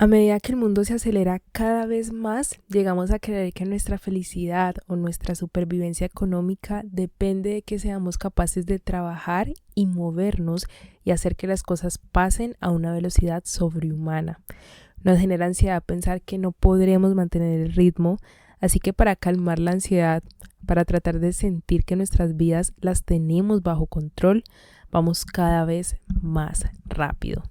A medida que el mundo se acelera cada vez más, llegamos a creer que nuestra felicidad o nuestra supervivencia económica depende de que seamos capaces de trabajar y movernos y hacer que las cosas pasen a una velocidad sobrehumana. Nos genera ansiedad pensar que no podremos mantener el ritmo, así que para calmar la ansiedad, para tratar de sentir que nuestras vidas las tenemos bajo control, vamos cada vez más rápido.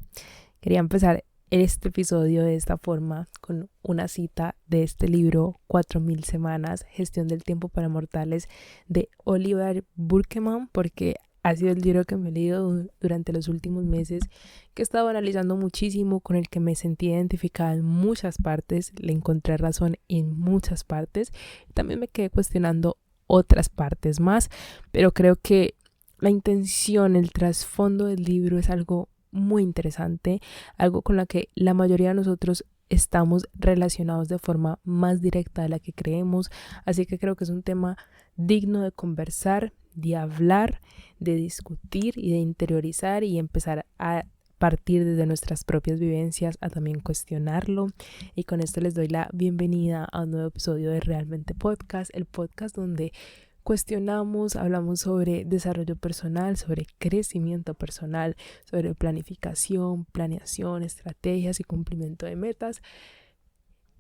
Quería empezar este episodio de esta forma con una cita de este libro 4000 semanas, Gestión del tiempo para mortales, de Oliver Burkeman, porque ha sido el libro que me he leído durante los últimos meses, que he estado analizando muchísimo, con el que me sentí identificada en muchas partes, le encontré razón en muchas partes, también me quedé cuestionando otras partes más, pero creo que la intención, el trasfondo del libro es algo muy interesante, algo con la que la mayoría de nosotros estamos relacionados de forma más directa de la que creemos, así que creo que es un tema digno de conversar, de hablar, de discutir y de interiorizar y empezar a partir desde nuestras propias vivencias a también cuestionarlo. Y con esto les doy la bienvenida a un nuevo episodio de Realmente Podcast, el podcast donde cuestionamos, hablamos sobre desarrollo personal, sobre crecimiento personal, sobre planificación, planeación, estrategias y cumplimiento de metas.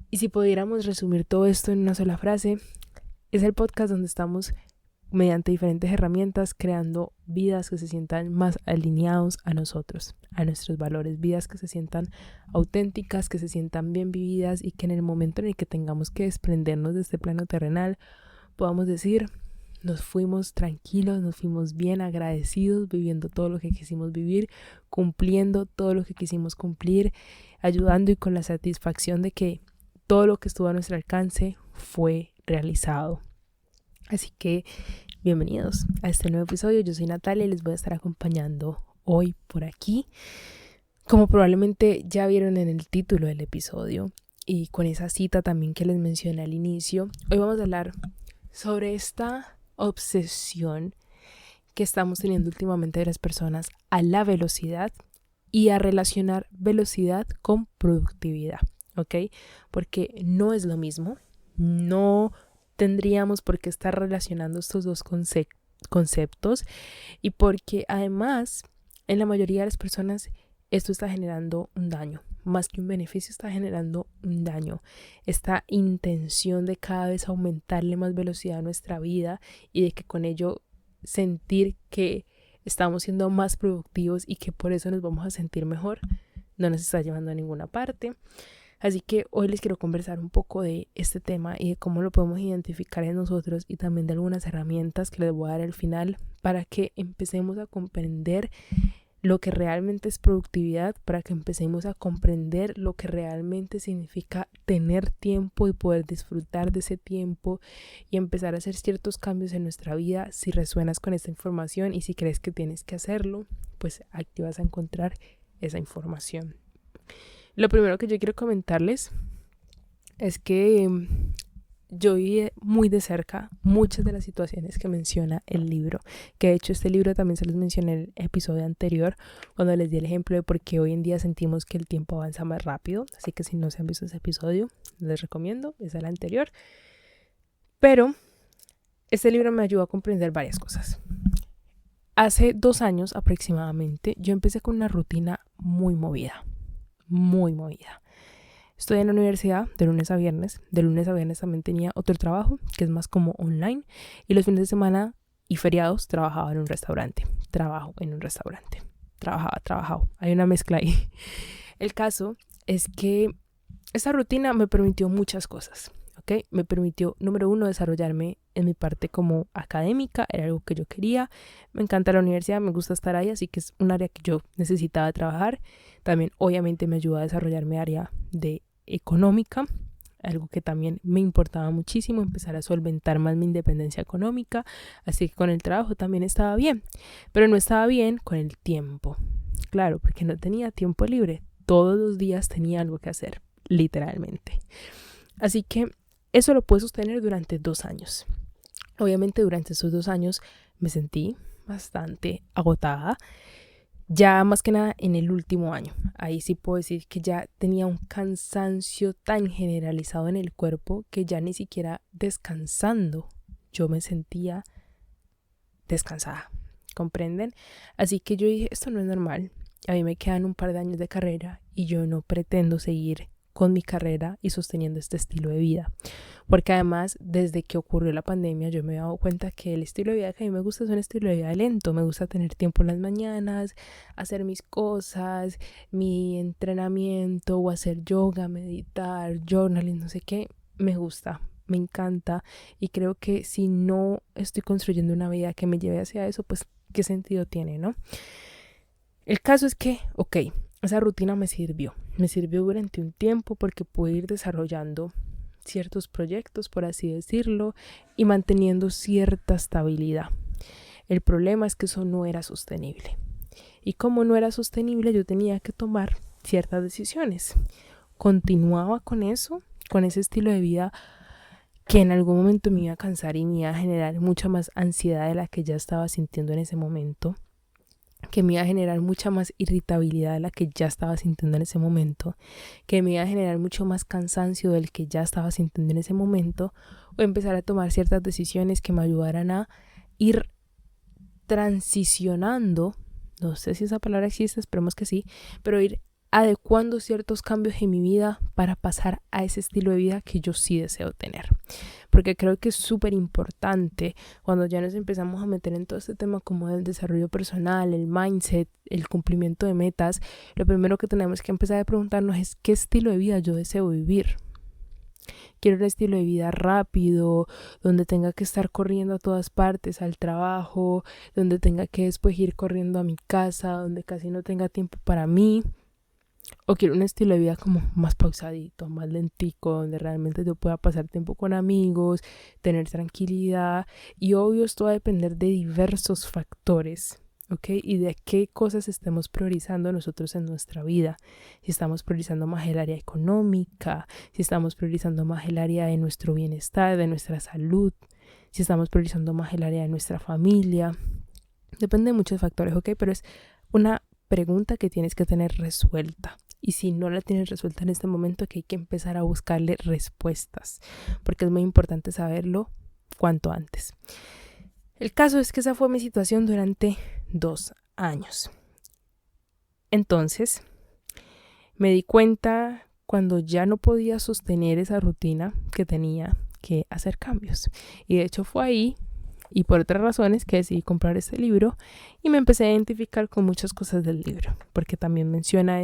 Y si pudiéramos resumir todo esto en una sola frase, es el podcast donde estamos mediante diferentes herramientas creando vidas que se sientan más alineados a nosotros, a nuestros valores, vidas que se sientan auténticas, que se sientan bien vividas y que en el momento en el que tengamos que desprendernos de este plano terrenal podamos decir: nos fuimos tranquilos, nos fuimos bien agradecidos, viviendo todo lo que quisimos vivir, cumpliendo todo lo que quisimos cumplir, ayudando y con la satisfacción de que todo lo que estuvo a nuestro alcance fue realizado. Así que bienvenidos a este nuevo episodio. Yo soy Natalia y les voy a estar acompañando hoy por aquí. Como probablemente ya vieron en el título del episodio y con esa cita también que les mencioné al inicio, hoy vamos a hablar sobre esta obsesión que estamos teniendo últimamente de las personas a la velocidad y a relacionar velocidad con productividad, ¿ok? Porque no es lo mismo, no tendríamos por qué estar relacionando estos dos conceptos y porque además en la mayoría de las personas esto está generando un daño. Más que un beneficio, está generando un daño. Esta intención de cada vez aumentarle más velocidad a nuestra vida y de que con ello sentir que estamos siendo más productivos y que por eso nos vamos a sentir mejor, no nos está llevando a ninguna parte. Así que hoy les quiero conversar un poco de este tema y de cómo lo podemos identificar en nosotros y también de algunas herramientas que les voy a dar al final para que empecemos a comprender lo que realmente es productividad, para que empecemos a comprender lo que realmente significa tener tiempo y poder disfrutar de ese tiempo y empezar a hacer ciertos cambios en nuestra vida. Si resuenas con esta información y si crees que tienes que hacerlo, pues aquí vas a encontrar esa información. Lo primero que yo quiero comentarles es que yo vi muy de cerca muchas de las situaciones que menciona el libro, que de hecho este libro también se los mencioné en el episodio anterior cuando les di el ejemplo de por qué hoy en día sentimos que el tiempo avanza más rápido, así que si no se han visto ese episodio les recomiendo, es el anterior. Pero este libro me ayudó a comprender varias cosas. Hace 2 años aproximadamente yo empecé con una rutina muy movida. Estoy en la universidad de lunes a viernes. De lunes a viernes también tenía otro trabajo que es más como online. Y los fines de semana y feriados trabajaba en un restaurante. Trabajaba. Hay una mezcla ahí. El caso es que esta rutina me permitió muchas cosas. ¿Okay? Me permitió, número 1, desarrollarme en mi parte como académica. Era algo que yo quería. Me encanta la universidad, me gusta estar ahí, así que es un área que yo necesitaba trabajar. También obviamente me ayudó a desarrollar mi área de económica, algo que también me importaba muchísimo, empezar a solventar más mi independencia económica, así que con el trabajo también estaba bien, pero no estaba bien con el tiempo, claro, porque no tenía tiempo libre, todos los días tenía algo que hacer, literalmente, así que eso lo pude sostener durante 2 años. Obviamente durante esos 2 años me sentí bastante agotada Ya más que nada en el último año. Ahí sí puedo decir que ya tenía un cansancio tan generalizado en el cuerpo que ya ni siquiera descansando yo me sentía descansada. ¿Comprenden? Así que yo dije, esto no es normal. A mí me quedan un par de años de carrera y yo no pretendo seguir con mi carrera y sosteniendo este estilo de vida. Porque además, desde que ocurrió la pandemia, yo me he dado cuenta que el estilo de vida que a mí me gusta es un estilo de vida lento. Me gusta tener tiempo en las mañanas, hacer mis cosas, mi entrenamiento o hacer yoga, meditar, journaling, no sé qué. Me gusta, me encanta y creo que si no estoy construyendo una vida que me lleve hacia eso, pues qué sentido tiene, ¿no? El caso es que, esa rutina me sirvió durante un tiempo porque pude ir desarrollando ciertos proyectos, por así decirlo, y manteniendo cierta estabilidad. El problema es que eso no era sostenible. Y como no era sostenible, yo tenía que tomar ciertas decisiones. Continuaba con eso, con ese estilo de vida que en algún momento me iba a cansar y me iba a generar mucha más ansiedad de la que ya estaba sintiendo en ese momento, que me iba a generar mucha más irritabilidad de la que ya estaba sintiendo en ese momento, que me iba a generar mucho más cansancio del que ya estaba sintiendo en ese momento, o empezar a tomar ciertas decisiones que me ayudaran a ir transicionando, no sé si esa palabra existe, esperemos que sí, pero ir adecuando ciertos cambios en mi vida para pasar a ese estilo de vida que yo sí deseo tener. Porque creo que es súper importante cuando ya nos empezamos a meter en todo este tema como el desarrollo personal, el mindset, el cumplimiento de metas. Lo primero que tenemos que empezar a preguntarnos es qué estilo de vida yo deseo vivir. Quiero un estilo de vida rápido, donde tenga que estar corriendo a todas partes, al trabajo, donde tenga que después ir corriendo a mi casa, donde casi no tenga tiempo para mí. O quiero un estilo de vida como más pausadito, más lentico, donde realmente yo pueda pasar tiempo con amigos, tener tranquilidad. Y obvio esto va a depender de diversos factores, ¿ok? Y de qué cosas estemos priorizando nosotros en nuestra vida. Si estamos priorizando más el área económica, si estamos priorizando más el área de nuestro bienestar, de nuestra salud, si estamos priorizando más el área de nuestra familia. Depende de muchos factores, ¿ok? Pero es una pregunta que tienes que tener resuelta. Y si no la tienes resuelta en este momento, que hay que empezar a buscarle respuestas, porque es muy importante saberlo cuanto antes. El caso es que esa fue mi situación durante 2 años. Entonces, me di cuenta cuando ya no podía sostener esa rutina que tenía que hacer cambios. Y de hecho fue ahí y por otras razones que decidí comprar este libro y me empecé a identificar con muchas cosas del libro, porque también menciona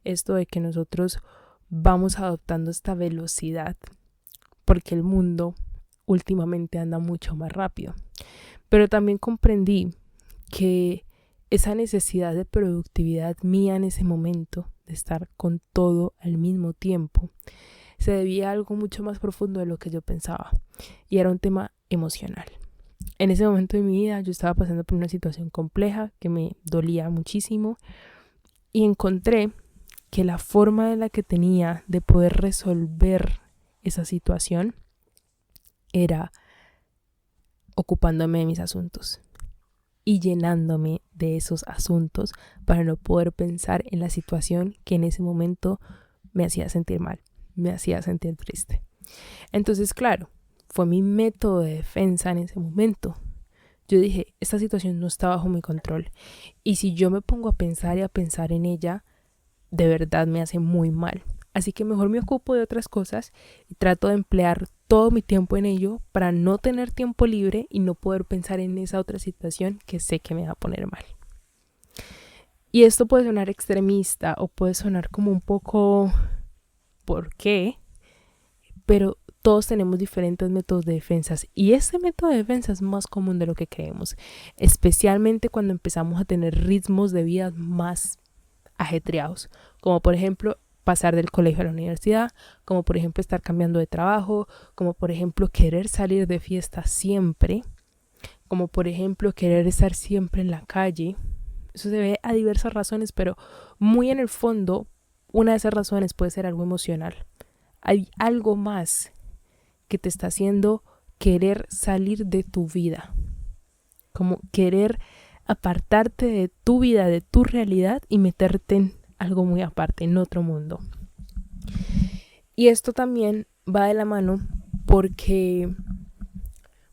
esto de que nosotros vamos adoptando esta velocidad porque el mundo últimamente anda mucho más rápido. Pero también comprendí que esa necesidad de productividad mía en ese momento, de estar con todo al mismo tiempo, se debía a algo mucho más profundo de lo que yo pensaba, y era un tema emocional. En ese momento de mi vida yo estaba pasando por una situación compleja que me dolía muchísimo y encontré que la forma en la que tenía de poder resolver esa situación era ocupándome de mis asuntos y llenándome de esos asuntos para no poder pensar en la situación que en ese momento me hacía sentir mal, me hacía sentir triste. Entonces, claro, fue mi método de defensa en ese momento. Yo dije, esta situación no está bajo mi control y si yo me pongo a pensar y a pensar en ella, de verdad me hace muy mal. Así que mejor me ocupo de otras cosas y trato de emplear todo mi tiempo en ello para no tener tiempo libre y no poder pensar en esa otra situación que sé que me va a poner mal. Y esto puede sonar extremista o puede sonar como un poco ¿por qué? Pero todos tenemos diferentes métodos de defensa y este método de defensa es más común de lo que creemos, especialmente cuando empezamos a tener ritmos de vida más ajetreados, como por ejemplo pasar del colegio a la universidad, como por ejemplo estar cambiando de trabajo, como por ejemplo querer salir de fiesta siempre, como por ejemplo querer estar siempre en la calle. Eso se ve a diversas razones, pero muy en el fondo una de esas razones puede ser algo emocional. Hay algo más que te está haciendo querer salir de tu vida, como querer apartarte de tu vida, de tu realidad y meterte en algo muy aparte, en otro mundo. Y esto también va de la mano porque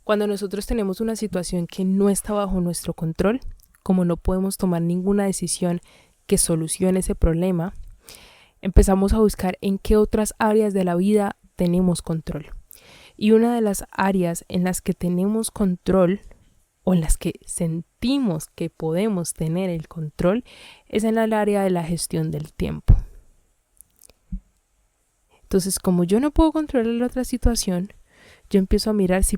cuando nosotros tenemos una situación que no está bajo nuestro control, como no podemos tomar ninguna decisión que solucione ese problema, empezamos a buscar en qué otras áreas de la vida tenemos control. Y una de las áreas en las que tenemos control o en las que sentimos que podemos tener el control es en el área de la gestión del tiempo. Entonces, como yo no puedo controlar la otra situación, yo empiezo a mirar si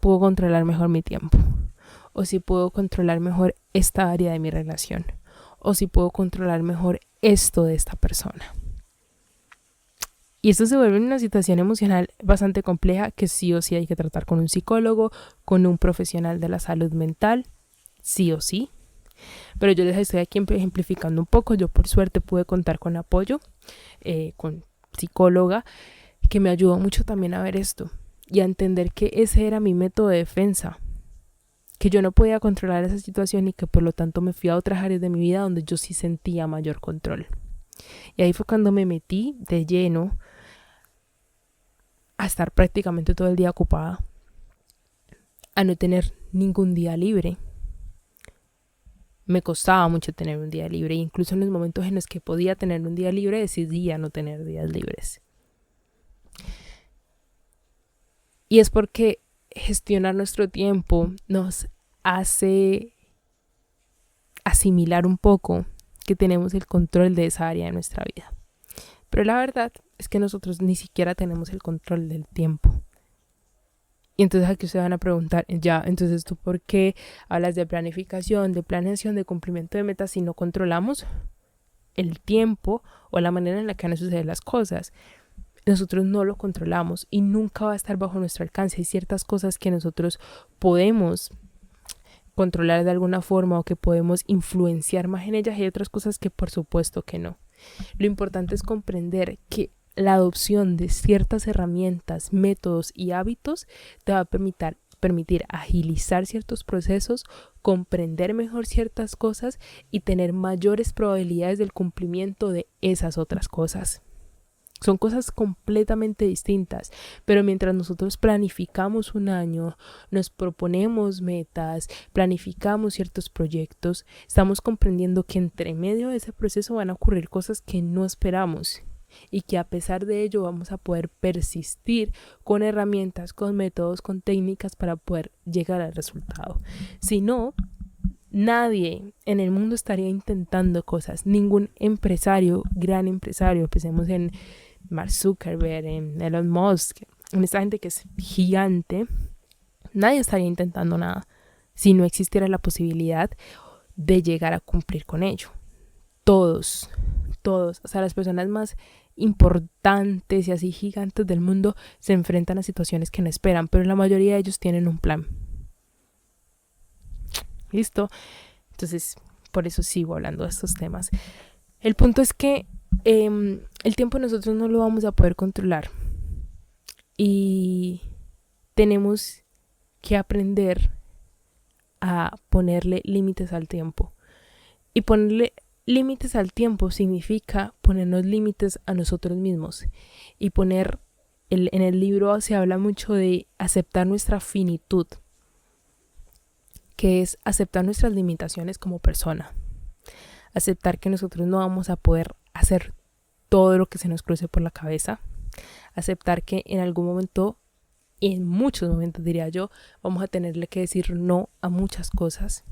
puedo controlar mejor mi tiempo, o si puedo controlar mejor esta área de mi relación, o si puedo controlar mejor esto de esta persona. Y esto se vuelve una situación emocional bastante compleja que sí o sí hay que tratar con un psicólogo, con un profesional de la salud mental, sí o sí. Pero yo les estoy aquí ejemplificando un poco. Yo por suerte pude contar con apoyo, con psicóloga, que me ayudó mucho también a ver esto y a entender que ese era mi método de defensa, que yo no podía controlar esa situación y que por lo tanto me fui a otras áreas de mi vida donde yo sí sentía mayor control. Y ahí fue cuando me metí de lleno a estar prácticamente todo el día ocupada, a no tener ningún día libre. Me costaba mucho tener un día libre, e incluso en los momentos en los que podía tener un día libre decidía no tener días libres. Y es porque gestionar nuestro tiempo nos hace asimilar un poco que tenemos el control de esa área de nuestra vida. Pero la verdad es que nosotros ni siquiera tenemos el control del tiempo. Y entonces aquí ustedes van a preguntar, ya, entonces ¿tú por qué hablas de planificación, de planeación, de cumplimiento de metas si no controlamos el tiempo o la manera en la que van a suceder las cosas? Nosotros no lo controlamos y nunca va a estar bajo nuestro alcance. Hay ciertas cosas que nosotros podemos controlar de alguna forma o que podemos influenciar más en ellas, y hay otras cosas que por supuesto que no. Lo importante es comprender que la adopción de ciertas herramientas, métodos y hábitos te va a permitir agilizar ciertos procesos, comprender mejor ciertas cosas y tener mayores probabilidades del cumplimiento de esas otras cosas. Son cosas completamente distintas, pero mientras nosotros planificamos un año, nos proponemos metas, planificamos ciertos proyectos, estamos comprendiendo que entre medio de ese proceso van a ocurrir cosas que no esperamos y que a pesar de ello vamos a poder persistir con herramientas, con métodos, con técnicas para poder llegar al resultado. Si no, nadie en el mundo estaría intentando cosas. Ningún empresario, gran empresario, pensemos en Mark Zuckerberg, en Elon Musk, en esta gente que es gigante, nadie estaría intentando nada si no existiera la posibilidad de llegar a cumplir con ello. Todos, o sea, las personas más importantes y así gigantes del mundo se enfrentan a situaciones que no esperan, pero la mayoría de ellos tienen un plan. ¿Listo? Entonces, por eso sigo hablando de estos temas. El punto es que el tiempo nosotros no lo vamos a poder controlar y tenemos que aprender a ponerle límites al tiempo. Y ponerle límites al tiempo significa ponernos límites a nosotros mismos y en el libro se habla mucho de aceptar nuestra finitud, que es aceptar nuestras limitaciones como persona, aceptar que nosotros no vamos a poder hacer todo lo que se nos cruce por la cabeza, aceptar que en algún momento, en muchos momentos diría yo, vamos a tenerle que decir no a muchas cosas,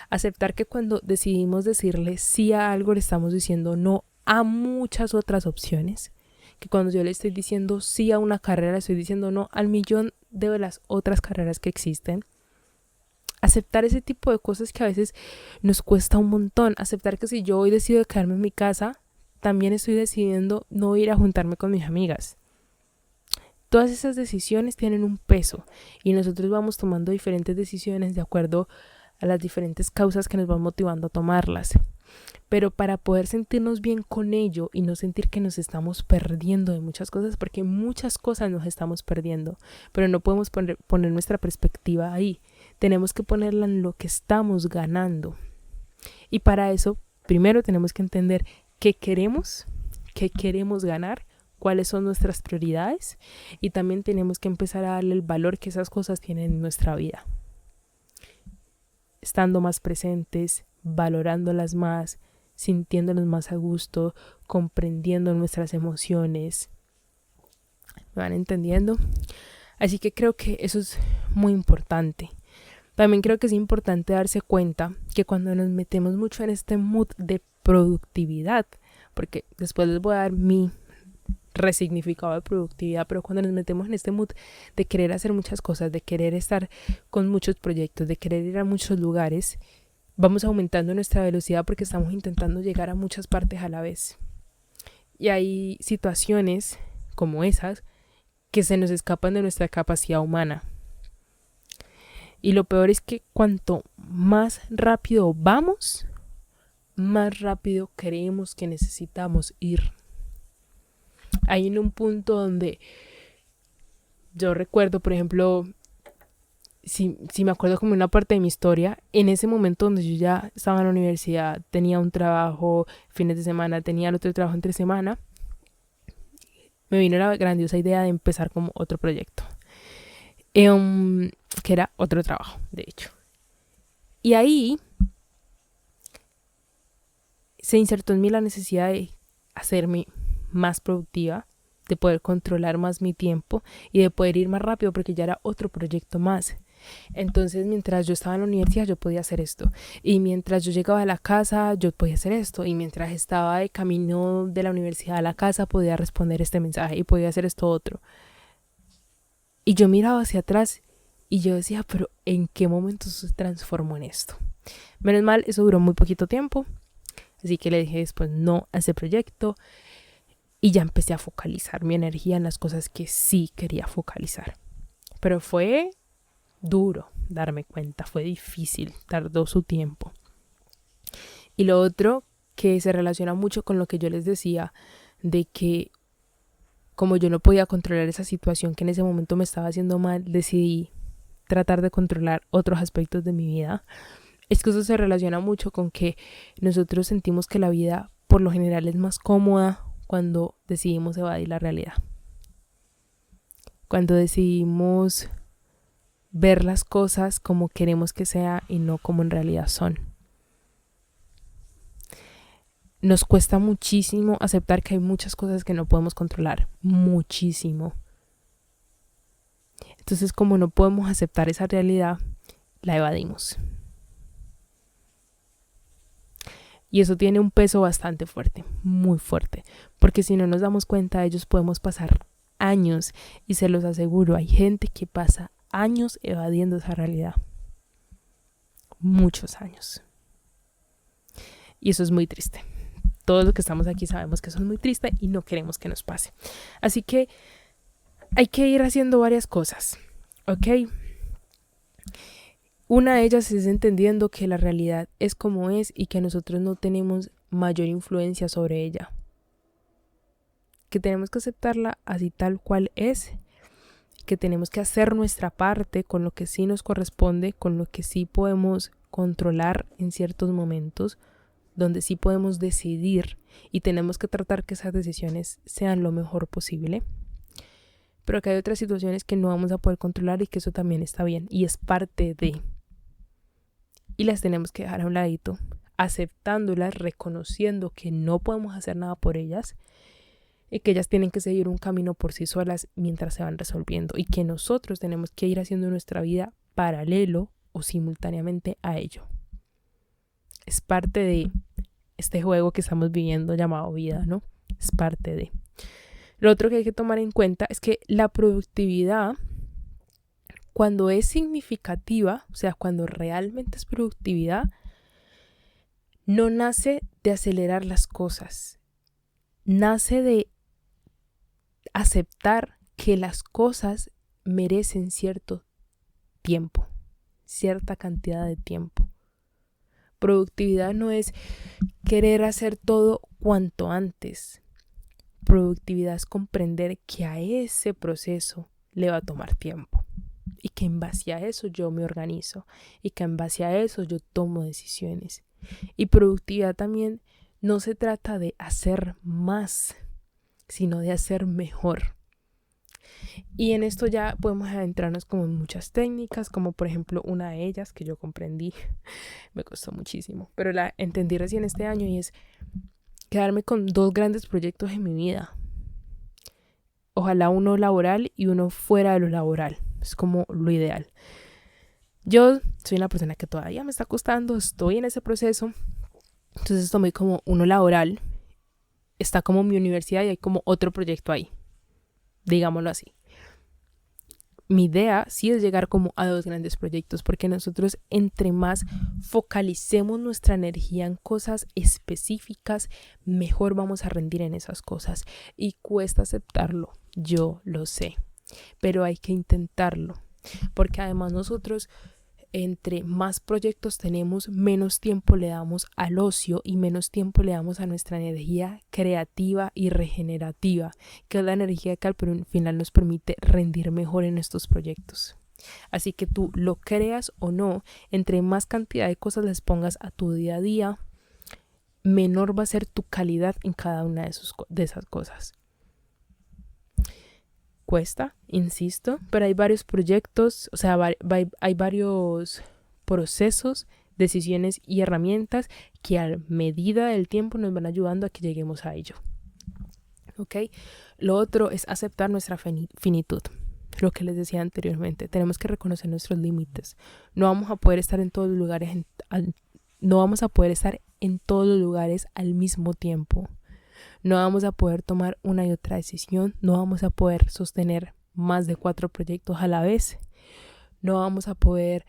aceptar que cuando decidimos decirle sí a algo le estamos diciendo no a muchas otras opciones, que cuando yo le estoy diciendo sí a una carrera le estoy diciendo no al millón de las otras carreras que existen. Aceptar ese tipo de cosas que a veces nos cuesta un montón. Aceptar que si yo hoy decido quedarme en mi casa, también estoy decidiendo no ir a juntarme con mis amigas. Todas esas decisiones tienen un peso y nosotros vamos tomando diferentes decisiones de acuerdo a las diferentes causas que nos van motivando a tomarlas. Pero para poder sentirnos bien con ello y no sentir que nos estamos perdiendo de muchas cosas, porque muchas cosas nos estamos perdiendo, pero no podemos poner nuestra perspectiva ahí. tenemos que ponerla en lo que estamos ganando. Y para eso, primero tenemos que entender qué queremos ganar, cuáles son nuestras prioridades, y también tenemos que empezar a darle el valor que esas cosas tienen en nuestra vida. Estando más presentes, valorándolas más, sintiéndonos más a gusto, comprendiendo nuestras emociones. ¿Me van entendiendo? Así que creo que eso es muy importante. También creo que es importante darse cuenta que cuando nos metemos mucho en este mood de productividad, porque después les voy a dar mi resignificado de productividad, pero cuando nos metemos en este mood de querer hacer muchas cosas, de querer estar con muchos proyectos, de querer ir a muchos lugares, vamos aumentando nuestra velocidad porque estamos intentando llegar a muchas partes a la vez. Y hay situaciones como esas que se nos escapan de nuestra capacidad humana. Y lo peor es que cuanto más rápido vamos, más rápido creemos que necesitamos ir. Hay en un punto donde yo recuerdo, por ejemplo, si me acuerdo como una parte de mi historia, en ese momento donde yo ya estaba en la universidad, tenía un trabajo fines de semana, tenía el otro trabajo entre semana, me vino la grandiosa idea de empezar como otro proyecto, que era otro trabajo, de hecho. Y ahí se insertó en mí la necesidad de hacerme más productiva, de poder controlar más mi tiempo y de poder ir más rápido porque ya era otro proyecto más. Entonces, mientras yo estaba en la universidad, yo podía hacer esto. Y mientras yo llegaba a la casa, yo podía hacer esto. Y mientras estaba de camino de la universidad a la casa, podía responder este mensaje y podía hacer esto otro. Y yo miraba hacia atrás y yo decía, pero ¿en qué momento se transformó en esto? Menos mal, eso duró muy poquito tiempo. Así que le dije después no a ese proyecto. Y ya empecé a focalizar mi energía en las cosas que sí quería focalizar. Pero fue duro darme cuenta, fue difícil, tardó su tiempo. Y lo otro que se relaciona mucho con lo que yo les decía, de que como yo no podía controlar esa situación que en ese momento me estaba haciendo mal, decidí tratar de controlar otros aspectos de mi vida. Es que eso se relaciona mucho con que nosotros sentimos que la vida por lo general es más cómoda cuando decidimos evadir la realidad. Cuando decidimos ver las cosas como queremos que sea y no como en realidad son. Nos cuesta muchísimo aceptar que hay muchas cosas que no podemos controlar. Muchísimo. Entonces, como no podemos aceptar esa realidad, la evadimos. Y eso tiene un peso bastante fuerte, muy fuerte. Porque si no nos damos cuenta, ellos podemos pasar años. Y se los aseguro, hay gente que pasa años evadiendo esa realidad. Muchos años. Y eso es muy triste. Todos los que estamos aquí sabemos que eso es muy triste y no queremos que nos pase. Así que hay que ir haciendo varias cosas, ¿ok? Una de ellas es entendiendo que la realidad es como es y que nosotros no tenemos mayor influencia sobre ella. Que tenemos que aceptarla así tal cual es. Que tenemos que hacer nuestra parte con lo que sí nos corresponde, con lo que sí podemos controlar en ciertos momentos, donde sí podemos decidir y tenemos que tratar que esas decisiones sean lo mejor posible. Pero que hay otras situaciones que no vamos a poder controlar y que eso también está bien y es parte de. Y las tenemos que dejar a un ladito, aceptándolas, reconociendo que no podemos hacer nada por ellas y que ellas tienen que seguir un camino por sí solas mientras se van resolviendo y que nosotros tenemos que ir haciendo nuestra vida paralelo o simultáneamente a ello. Es parte de este juego que estamos viviendo llamado vida, ¿no? Es parte de. Lo otro que hay que tomar en cuenta es que la productividad, cuando es significativa, o sea, cuando realmente es productividad, no nace de acelerar las cosas. Nace de aceptar que las cosas merecen cierto tiempo, cierta cantidad de tiempo. Productividad no es querer hacer todo cuanto antes. Productividad es comprender que a ese proceso le va a tomar tiempo y que en base a eso yo me organizo y que en base a eso yo tomo decisiones. Y productividad también no se trata de hacer más, sino de hacer mejor. Y en esto ya podemos adentrarnos como en muchas técnicas, como por ejemplo una de ellas que yo comprendí, me costó muchísimo, pero la entendí recién este año, y es quedarme con 2 grandes proyectos en mi vida. Ojalá uno laboral y uno fuera de lo laboral. Es como lo ideal. Yo soy una persona que todavía me está costando, estoy en ese proceso. Entonces tomé como uno laboral. Está como mi universidad y hay como otro proyecto ahí. Digámoslo así. Mi idea sí es llegar como a 2 grandes proyectos, porque nosotros entre más focalicemos nuestra energía en cosas específicas, mejor vamos a rendir en esas cosas. Y cuesta aceptarlo, yo lo sé, pero hay que intentarlo, porque además nosotros entre más proyectos tenemos, menos tiempo le damos al ocio y menos tiempo le damos a nuestra energía creativa y regenerativa, que es la energía que al final nos permite rendir mejor en estos proyectos. Así que tú lo creas o no, entre más cantidad de cosas les pongas a tu día a día, menor va a ser tu calidad en cada una de esas cosas. Cuesta, insisto, pero hay varios proyectos, o sea, hay varios procesos, decisiones y herramientas que a medida del tiempo nos van ayudando a que lleguemos a ello. ¿Ok? Lo otro es aceptar nuestra finitud. Lo que les decía anteriormente, tenemos que reconocer nuestros límites. No vamos a poder estar en todos los lugares, no vamos a poder estar en todos los lugares al mismo tiempo. No vamos a poder tomar una y otra decisión, no vamos a poder sostener más de 4 proyectos a la vez, no vamos a poder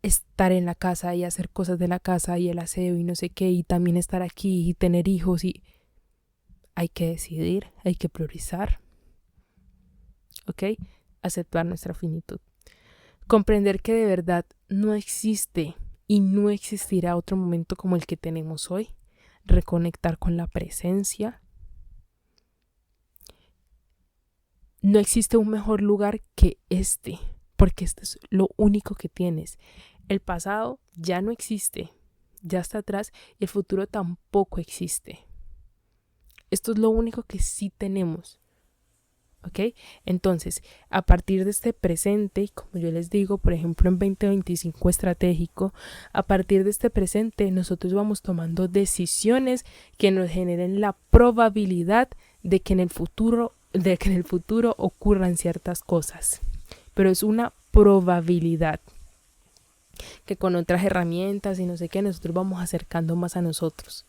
estar en la casa y hacer cosas de la casa y el aseo y no sé qué, y también estar aquí y tener hijos, y hay que decidir, hay que priorizar, ¿ok? Aceptar nuestra finitud. Comprender que de verdad no existe y no existirá otro momento como el que tenemos hoy. Reconectar con la presencia. No existe un mejor lugar que este, porque este es lo único que tienes. El pasado ya no existe, ya está atrás, y el futuro tampoco existe. Esto es lo único que sí tenemos. ¿Ok? Entonces, a partir de este presente, como yo les digo, por ejemplo en 2025 estratégico, a partir de este presente nosotros vamos tomando decisiones que nos generen la probabilidad de que en el futuro ocurran ciertas cosas. Pero es una probabilidad que con otras herramientas y no sé qué, nosotros vamos acercando más a nosotros.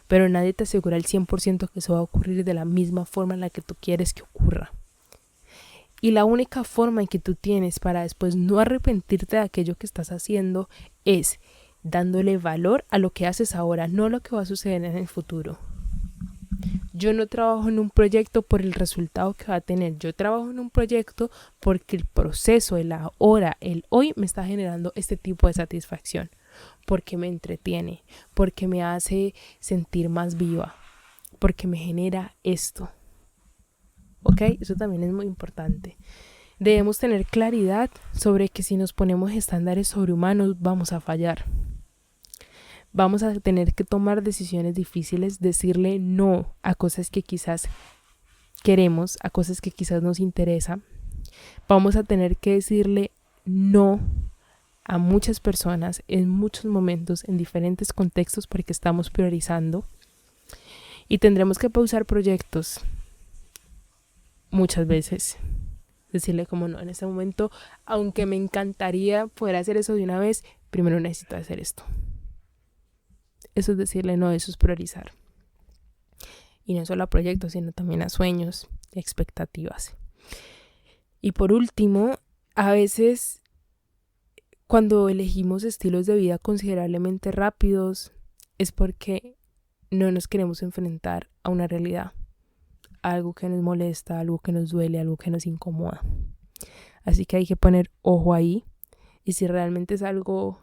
Pero nadie te asegura al 100% que eso va a ocurrir de la misma forma en la que tú quieres que ocurra. Y la única forma en que tú tienes para después no arrepentirte de aquello que estás haciendo es dándole valor a lo que haces ahora, no a lo que va a suceder en el futuro. Yo no trabajo en un proyecto por el resultado que va a tener. Yo trabajo en un proyecto porque el proceso, el ahora, el hoy me está generando este tipo de satisfacción. Porque me entretiene, porque me hace sentir más viva, porque me genera esto. ¿Ok? Eso también es muy importante. Debemos tener claridad sobre que si nos ponemos estándares sobrehumanos vamos a fallar. Vamos a tener que tomar decisiones difíciles, decirle no a cosas que quizás queremos, a cosas que quizás nos interesan. Vamos a tener que decirle no a muchas personas en muchos momentos, en diferentes contextos, porque estamos priorizando. Y tendremos que pausar proyectos muchas veces. Decirle como no, en este momento, aunque me encantaría poder hacer eso de una vez, primero necesito hacer esto. Eso es decirle no, eso es priorizar. Y no solo a proyectos, sino también a sueños y expectativas. Y por último, a veces cuando elegimos estilos de vida considerablemente rápidos es porque no nos queremos enfrentar a una realidad, algo que nos molesta, algo que nos duele, algo que nos incomoda. Así que hay que poner ojo ahí, y si realmente es algo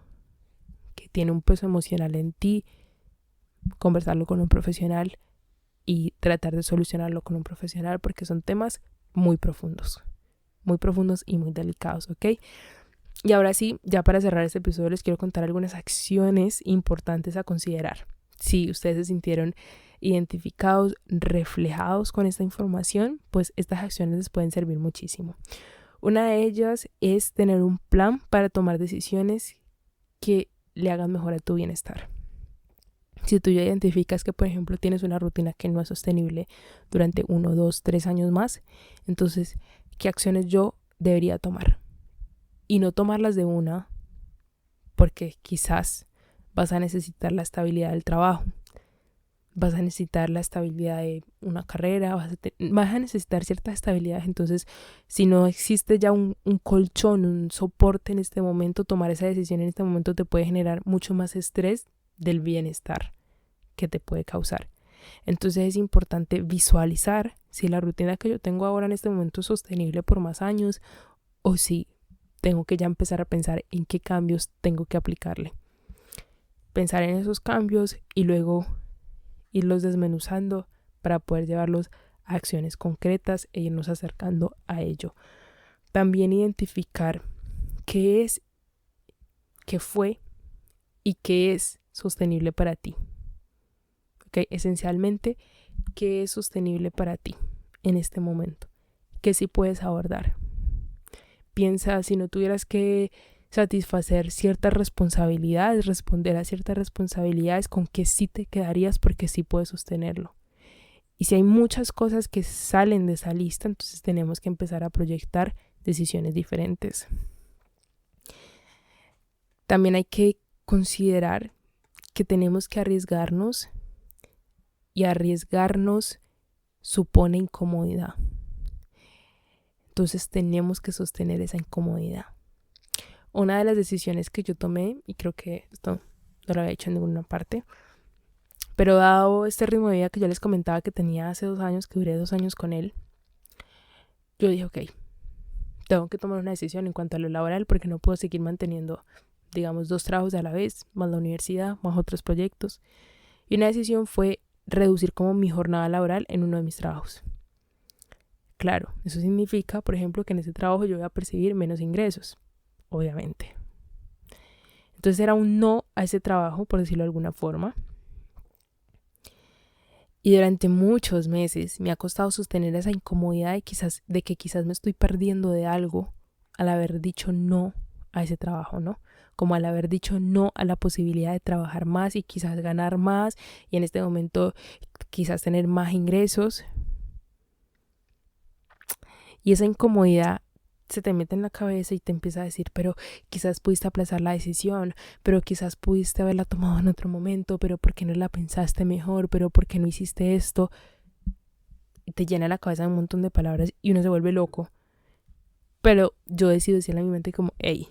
que tiene un peso emocional en ti, conversarlo con un profesional y tratar de solucionarlo con un profesional, porque son temas muy profundos. muy profundos y muy delicados, ¿ok? Y ahora sí, ya para cerrar este episodio les quiero contar algunas acciones importantes a considerar. Si ustedes se sintieron identificados, reflejados con esta información, pues estas acciones les pueden servir muchísimo. Una de ellas es tener un plan para tomar decisiones que le hagan mejor a tu bienestar. Si tú ya identificas que, por ejemplo, tienes una rutina que no es sostenible durante 1, 2, 3 años más, entonces, ¿qué acciones yo debería tomar? Y no tomarlas de una, porque quizás vas a necesitar la estabilidad del trabajo, vas a necesitar la estabilidad de una carrera, vas a necesitar ciertas estabilidades. Entonces, si no existe ya un colchón, un soporte en este momento, tomar esa decisión en este momento te puede generar mucho más estrés del bienestar que te puede causar. Entonces es importante visualizar si la rutina que yo tengo ahora en este momento es sostenible por más años o si tengo que ya empezar a pensar en qué cambios tengo que aplicarle. Pensar en esos cambios y luego irlos desmenuzando para poder llevarlos a acciones concretas e irnos acercando a ello. También identificar qué es, qué fue y qué es sostenible para ti. ¿Okay? Esencialmente, ¿qué es sostenible para ti en este momento? ¿Qué sí puedes abordar? Piensa, si no tuvieras que satisfacer ciertas responsabilidades, responder a ciertas responsabilidades, ¿con qué sí te quedarías porque sí puedes sostenerlo? Y si hay muchas cosas que salen de esa lista, entonces tenemos que empezar a proyectar decisiones diferentes. También hay que considerar que tenemos que arriesgarnos, y arriesgarnos supone incomodidad. Entonces tenemos que sostener esa incomodidad. Una de las decisiones que yo tomé, y creo que esto no lo había hecho en ninguna parte, pero dado este ritmo de vida que yo les comentaba que tenía hace 2 años, que duré 2 años con él, yo dije, ok, tengo que tomar una decisión en cuanto a lo laboral porque no puedo seguir manteniendo, digamos, 2 trabajos a la vez, más la universidad, más otros proyectos. Y una decisión fue reducir como mi jornada laboral en uno de mis trabajos. Claro, eso significa, por ejemplo, que en ese trabajo yo voy a percibir menos ingresos, obviamente. Entonces era un no a ese trabajo, por decirlo de alguna forma. Y durante muchos meses me ha costado sostener esa incomodidad de que quizás me estoy perdiendo de algo al haber dicho no a ese trabajo, ¿no? Como al haber dicho no a la posibilidad de trabajar más y quizás ganar más y en este momento quizás tener más ingresos. Y esa incomodidad se te mete en la cabeza y te empieza a decir, pero quizás pudiste aplazar la decisión, pero quizás pudiste haberla tomado en otro momento, pero ¿por qué no la pensaste mejor? Pero ¿por qué no hiciste esto? Y te llena la cabeza de un montón de palabras y uno se vuelve loco. Pero yo decido decirle a mi mente como, hey,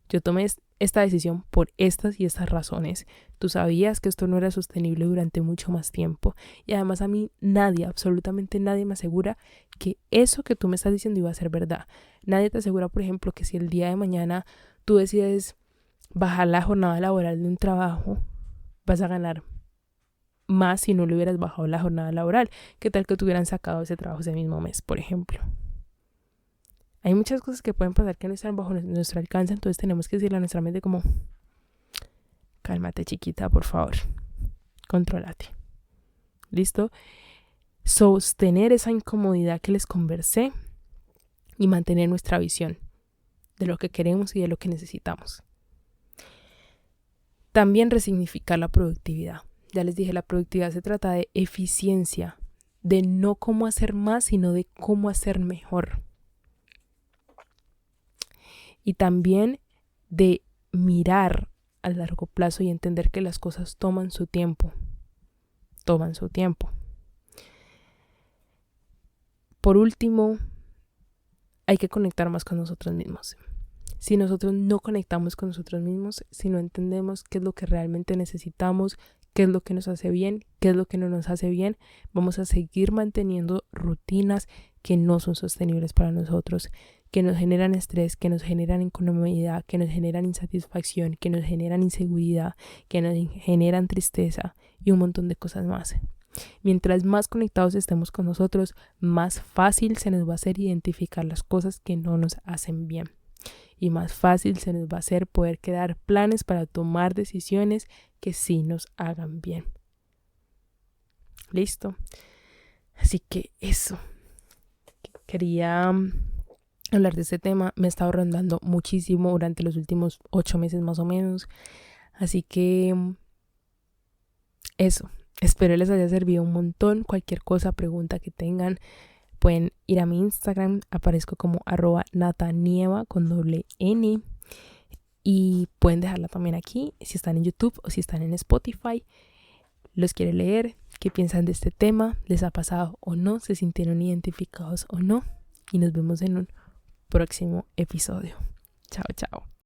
yo tomé esta decisión por estas y estas razones. Tú sabías que esto no era sostenible durante mucho más tiempo. Y además a mí nadie, absolutamente nadie me asegura que eso que tú me estás diciendo iba a ser verdad. Nadie te asegura, por ejemplo, que si el día de mañana tú decides bajar la jornada laboral de un trabajo, vas a ganar más si no le hubieras bajado la jornada laboral. ¿Qué tal que te hubieran sacado ese trabajo ese mismo mes, por ejemplo? Hay muchas cosas que pueden pasar que no están bajo nuestro alcance, entonces tenemos que decirle a nuestra mente como, cálmate chiquita, por favor, contrólate. ¿Listo? Sostener esa incomodidad que les conversé y mantener nuestra visión de lo que queremos y de lo que necesitamos. También resignificar la productividad. Ya les dije, la productividad se trata de eficiencia, de no cómo hacer más, sino de cómo hacer mejor. Y también de mirar a largo plazo y entender que las cosas toman su tiempo. Por último, hay que conectar más con nosotros mismos. Si nosotros no conectamos con nosotros mismos, si no entendemos qué es lo que realmente necesitamos, qué es lo que nos hace bien, qué es lo que no nos hace bien, vamos a seguir manteniendo rutinas que no son sostenibles para nosotros, que nos generan estrés, que nos generan incomodidad, que nos generan insatisfacción, que nos generan inseguridad, que nos generan tristeza y un montón de cosas más. Mientras más conectados estemos con nosotros, más fácil se nos va a hacer identificar las cosas que no nos hacen bien. Y más fácil se nos va a hacer poder crear planes para tomar decisiones que sí nos hagan bien. ¿Listo? Así que eso. Quería hablar de este tema. Me he estado rondando muchísimo durante los últimos 8 meses más o menos. Así que eso. Espero les haya servido un montón. Cualquier cosa, pregunta que tengan, pueden ir a mi Instagram. Aparezco como @natanieva con doble N. Y pueden dejarla también aquí si están en YouTube o si están en Spotify. Los quiero leer. ¿Qué piensan de este tema? ¿Les ha pasado o no? ¿Se sintieron identificados o no? Y nos vemos en un próximo episodio. Chao, chao.